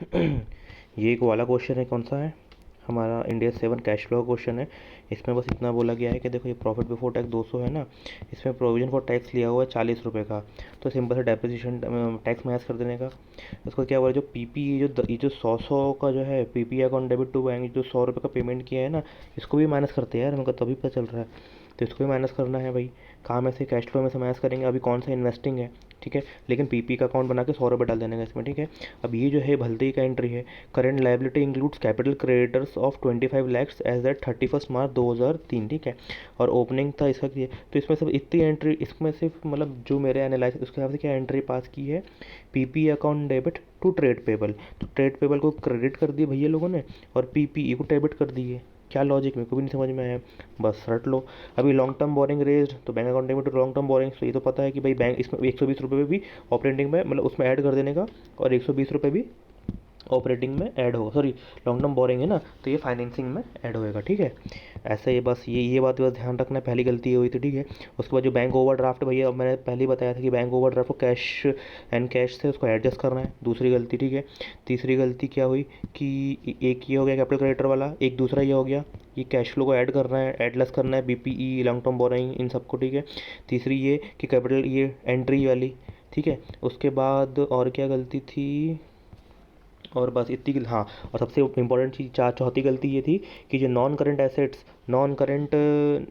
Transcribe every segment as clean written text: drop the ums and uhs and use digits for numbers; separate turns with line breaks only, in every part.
ये एक वाला क्वेश्चन है, कौन सा है हमारा इंडिया 7 कैश फ्लो क्वेश्चन है। इसमें बस इतना बोला गया है कि देखो ये प्रॉफिट बिफोर टैक्स 200 है ना, इसमें प्रोविजन फॉर टैक्स लिया हुआ है 40 रुपये का। तो सिंपल से डेप्रिसिएशन टैक्स माइनस कर देने का। इसको क्या बोला, जो पीपी ये जो 100 का जो है PP account debit to bank, जो 100 रुपये का पेमेंट किया है ना, इसको भी माइनस करते हैं यार, हमको तभी पता चल रहा है। तो इसको भी माइनस करना है भाई। कहाँ में से, कैश फ्लो में से माइनस करेंगे। अभी कौन सा इन्वेस्टिंग है, ठीक है, लेकिन पीपी का अकाउंट बना के 100 रुपये डाल देने का इसमें, ठीक है। अब ये जो है भलते ही का एंट्री है, current liability includes capital creditors of 25 lakhs as at 31 March 2003, ठीक है। और ओपनिंग था इसका ये, तो इसमें सब इतनी एंट्री, इसमें सिर्फ मतलब जो मेरे एनालाइज उसके हिसाब से क्या एंट्री पास की है, PP account debit to trade payable. तो ट्रेड पेबल को क्रेडिट कर दिए भैया लोगों ने, और पीपीई को डेबिट कर दिए। क्या लॉजिक, मेरे को भी नहीं समझ में आया, बस रट लो। अभी लॉन्ग टर्म बोरिंग रेज्ड, तो bank account debit to long term borrowing, तो ये तो पता है कि भाई बैंक इसमें 120 रुपये भी ऑपरेटिंग में मतलब उसमें ऐड कर देने का, और 120 रुपये भी ऑपरेटिंग में ऐड हो, सॉरी लॉन्ग टर्म बोरिंग है ना, तो ये फाइनेंसिंग में ऐड होएगा, ठीक है। ऐसे ये बस ये बात बस ध्यान रखना, पहली गलती ये हुई थी, ठीक है। उसके बाद जो बैंक ओवरड्राफ्ट, भैया मैंने पहले ही बताया था कि बैंक ओवरड्राफ्ट को कैश एंड कैश से उसको एडजस्ट करना है, दूसरी गलती, ठीक है। तीसरी गलती क्या हुई कि एक ये हो गया कैपिटल क्रेडिटर वाला, एक दूसरा ये हो गया, ये कैश फ्लो को ऐड करना है, एडलेस करना है, बीपीई लॉन्ग टर्म बोरिंग इन सबको, ठीक है। तीसरी ये कि कैपिटल ये एंट्री वाली, ठीक है। उसके बाद और क्या गलती थी, और बस इतनी, हाँ। और सबसे इंपॉर्टेंट चीज़, चौथी गलती ये थी कि जो non current assets, non current,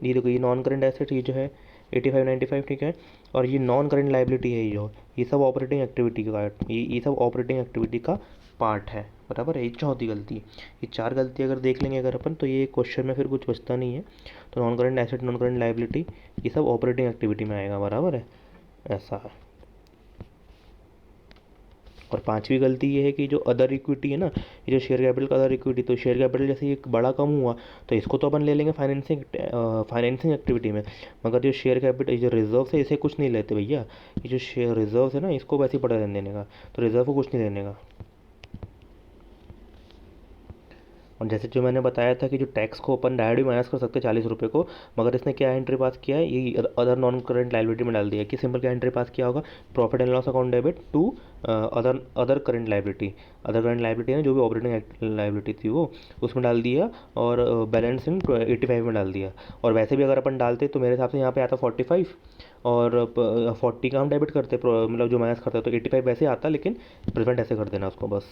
ये देखो ये नॉन करंट एसेट्स, ये जो है 85-95, ठीक है। और ये नॉन करंट लाइबिलिटी है, ये सब ऑपरेटिंग एक्टिविटी का, ये सब ऑपरेटिंग एक्टिविटी का पार्ट है, बराबर है। ये चौथी गलती, ये चार गलती अगर देख लेंगे अगर अपन, तो ये क्वेश्चन में फिर कुछ बचता नहीं है। तो non current asset, non current liability, ये सब ऑपरेटिंग एक्टिविटी में आएगा, बराबर है, ऐसा है। और पांचवी गलती ये है कि जो अदर इक्विटी है ना, ये जो शेयर कैपिटल का अदर इक्विटी, तो शेयर कैपिटल जैसे एक बड़ा कम हुआ, तो इसको तो अपन ले लेंगे फाइनेंसिंग एक्टिविटी में। मगर जो शेयर कैपिटल, जो रिजर्व है, इसे कुछ नहीं लेते भैया। ये जो शेयर रिजर्व है ना, इसको वैसे ही पड़ा रहने देने का, तो रिजर्व को कुछ नहीं देने का। और जैसे जो मैंने बताया था कि जो टैक्स को अपन डायरेक्ट भी माइनस कर सकते हैं 40 रुपये को, मगर इसने क्या एंट्री पास किया है, ये अदर नॉन करेंट लाइबिलिटी में डाल दिया है। कि सिंपल क्या एंट्री पास किया होगा, profit and loss account debit to other other current liability, other current liability है जो भी ऑपरेटिंग लाइबिलिटी थी वो उसमें डाल दिया, और बैलेंस इन 85 में डाल दिया। और वैसे भी अगर अपन डालते तो मेरे हिसाब से यहाँ पे आता 45, और 40 का हम डेबिट करते, मतलब जो माइनस करते तो 85 वैसे आता, लेकिन प्रेजेंट ऐसे कर देना उसको बस।